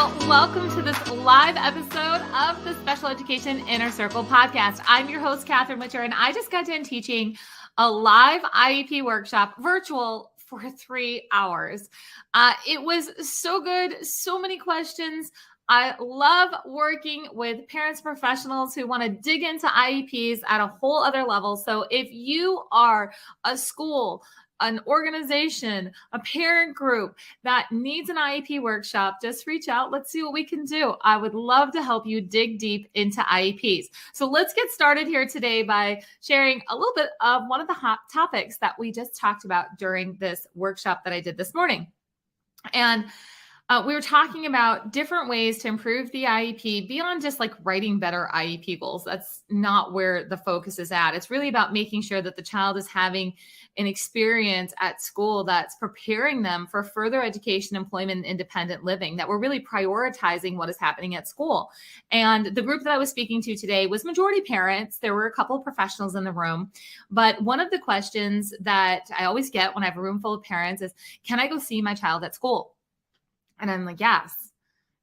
Well, welcome to this live episode of the Special Education Inner Circle podcast. I'm your host, Catherine Witcher, and I just got done teaching a live IEP workshop, virtual, for 3 hours. It was so good, so many questions. I love working with parents, professionals who want to dig into IEPs at a whole other level. So if you are a school, an organization, a parent group that needs an IEP workshop, just reach out. Let's see what we can do. I would love to help you dig deep into IEPs. So let's get started here today by sharing a little bit of one of the hot topics that we just talked about during this workshop that I did this morning. And we were talking about different ways to improve the IEP beyond just like writing better IEP goals. That's not where the focus is at. It's really about making sure that the child is having an experience at school that's preparing them for further education, employment, and independent living, that we're really prioritizing what is happening at school. And the group that I was speaking to today was majority parents. There were a couple of professionals in the room, but one of the questions that I always get when I have a room full of parents is, can I go see my child at school? And I'm like, yes,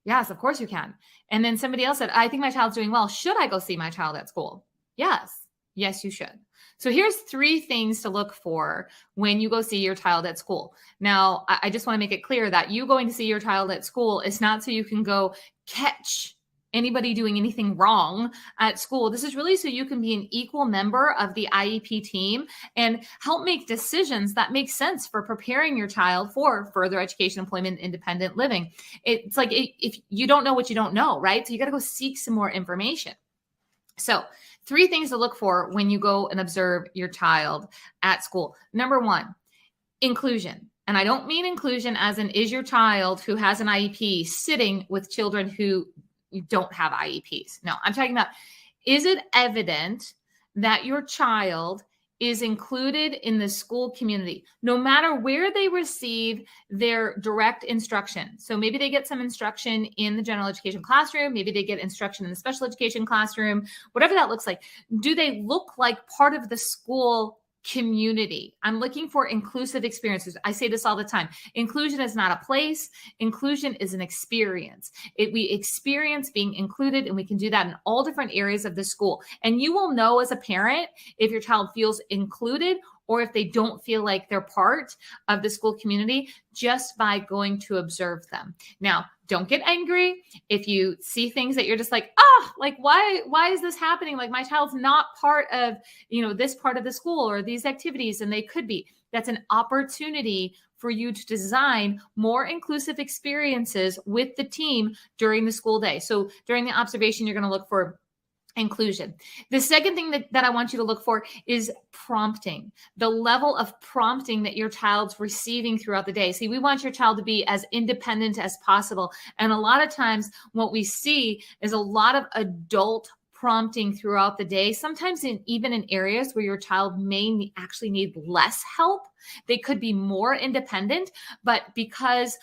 of course you can. And then somebody else said, I think my child's doing well. Should I go see my child at school? Yes, you should. So here's 3 things to look for when you go see your child at school. Now, I just want to make it clear that you going to see your child at school is not so you can go catch anybody doing anything wrong at school. This is really so you can be an equal member of the IEP team and help make decisions that make sense for preparing your child for further education, employment, independent living. It's like if you don't know what you don't know, right? So you got to go seek some more information. So 3 things to look for when you go and observe your child at school. Number 1, inclusion. And I don't mean inclusion as in, is your child who has an IEP sitting with children who you don't have IEPs. No, I'm talking about, is it evident that your child is included in the school community, no matter where they receive their direct instruction? So maybe they get some instruction in the general education classroom, maybe they get instruction in the special education classroom, whatever that looks like. Do they look like part of the school community? I'm looking for inclusive experiences. I say this all the time. Inclusion is not a place. Inclusion is an experience. We experience being included, and we can do that in all different areas of the school. And you will know as a parent if your child feels included or if they don't feel like they're part of the school community just by going to observe them. Now, don't get angry if you see things that you're just like, like why is this happening? Like my child's not part of, this part of the school or these activities, and they could be. That's an opportunity for you to design more inclusive experiences with the team during the school day. So during the observation, you're going to look for inclusion. The second thing that I want you to look for is prompting, the level of prompting that your child's receiving throughout the day. See, we want your child to be as independent as possible. And a lot of times what we see is a lot of adult prompting throughout the day, sometimes even in areas where your child may actually need less help. They could be more independent, but because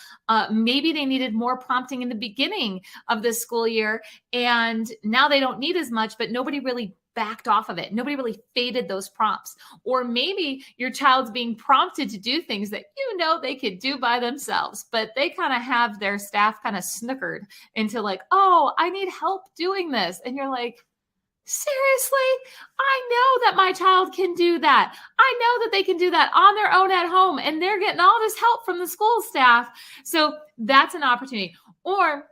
maybe they needed more prompting in the beginning of the school year, and now they don't need as much, but nobody really backed off of it. Nobody really faded those prompts. Or maybe your child's being prompted to do things that they could do by themselves, but they kind of have their staff kind of snookered into like, oh, I need help doing this. And you're like, seriously? I know that my child can do that. I know that they can do that on their own at home, and they're getting all this help from the school staff. So that's an opportunity. Or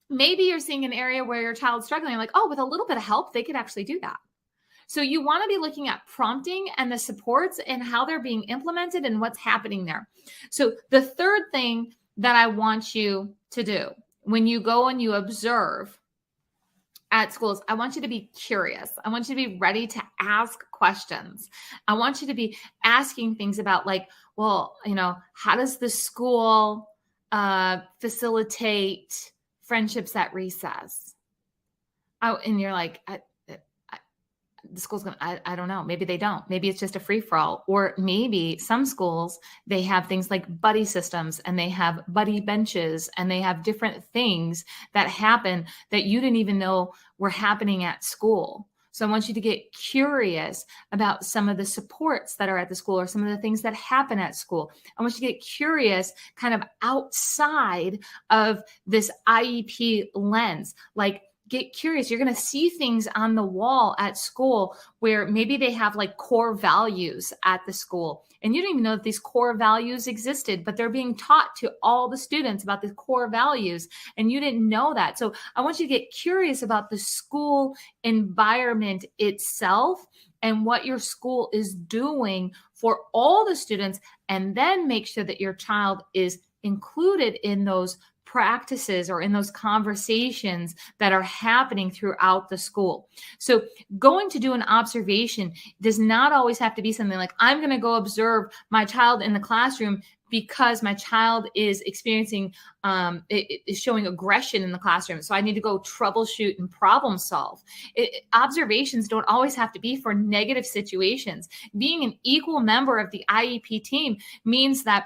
maybe you're seeing an area where your child's struggling, like, oh, with a little bit of help, they could actually do that. So you want to be looking at prompting and the supports and how they're being implemented and what's happening there. So the third thing that I want you to do when you go and you observe at schools, I want you to be curious. I want you to be ready to ask questions. I want you to be asking things about like, well, how does the school facilitate friendships at recess? Oh, and you're like, the school's going to, I don't know. Maybe they don't. Maybe it's just a free for all. Or maybe some schools, they have things like buddy systems, and they have buddy benches, and they have different things that happen that you didn't even know were happening at school. So I want you to get curious about some of the supports that are at the school or some of the things that happen at school. I want you to get curious kind of outside of this IEP lens. Like, get curious. You're going to see things on the wall at school where maybe they have like core values at the school. And you didn't even know that these core values existed, but they're being taught to all the students about the core values. And you didn't know that. So I want you to get curious about the school environment itself and what your school is doing for all the students. And then make sure that your child is included in those practices or in those conversations that are happening throughout the school. So going to do an observation does not always have to be something like, I'm going to go observe my child in the classroom because my child is experiencing, is showing aggression in the classroom. So I need to go troubleshoot and problem solve. Observations don't always have to be for negative situations. Being an equal member of the IEP team means that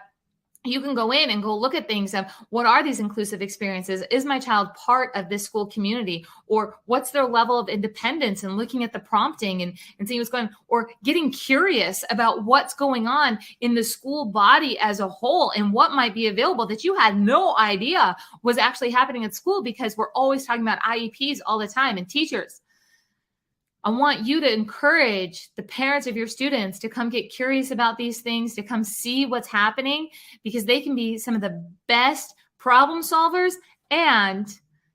you can go in and go look at things of what are these inclusive experiences? Is my child part of this school community? Or what's their level of independence, and looking at the prompting and seeing what's going on, or getting curious about what's going on in the school body as a whole and what might be available that you had no idea was actually happening at school, because we're always talking about IEPs all the time. And teachers, I want you to encourage the parents of your students to come get curious about these things, to come see what's happening, because they can be some of the best problem solvers and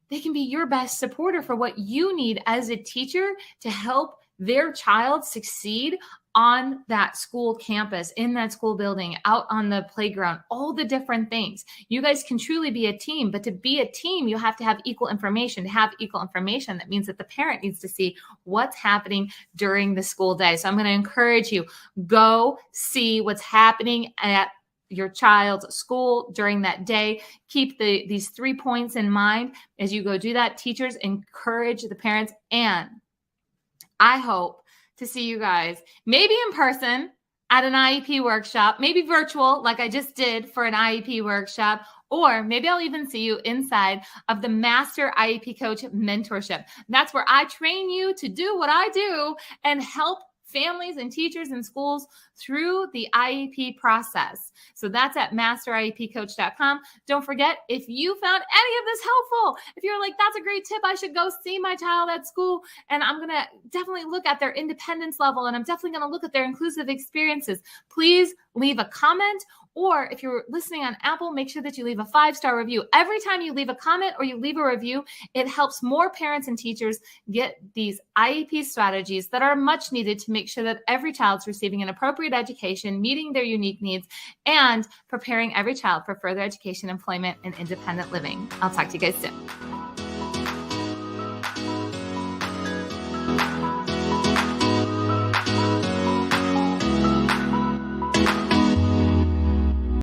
they can be your best supporter for what you need as a teacher to help their child succeed on that school campus, in that school building, out on the playground, all the different things. You guys can truly be a team, but to be a team, you have to have equal information. To have equal information, that means that the parent needs to see what's happening during the school day. So I'm going to encourage you, go see what's happening at your child's school during that day. Keep these 3 points in mind as you go do that. Teachers, encourage the parents, and I hope to see you guys maybe in person at an IEP workshop, maybe virtual like I just did for an IEP workshop, or maybe I'll even see you inside of the Master IEP Coach Mentorship. That's where I train you to do what I do and help families and teachers and schools through the IEP process. So that's at masteriepcoach.com. Don't forget, if you found any of this helpful, if you're like, that's a great tip, I should go see my child at school, and I'm going to definitely look at their independence level, and I'm definitely going to look at their inclusive experiences, please leave a comment. Or if you're listening on Apple, make sure that you leave a 5-star review. Every time you leave a comment or you leave a review, it helps more parents and teachers get these IEP strategies that are much needed to make sure that every child's receiving an appropriate education, meeting their unique needs, and preparing every child for further education, employment, and independent living. I'll talk to you guys soon.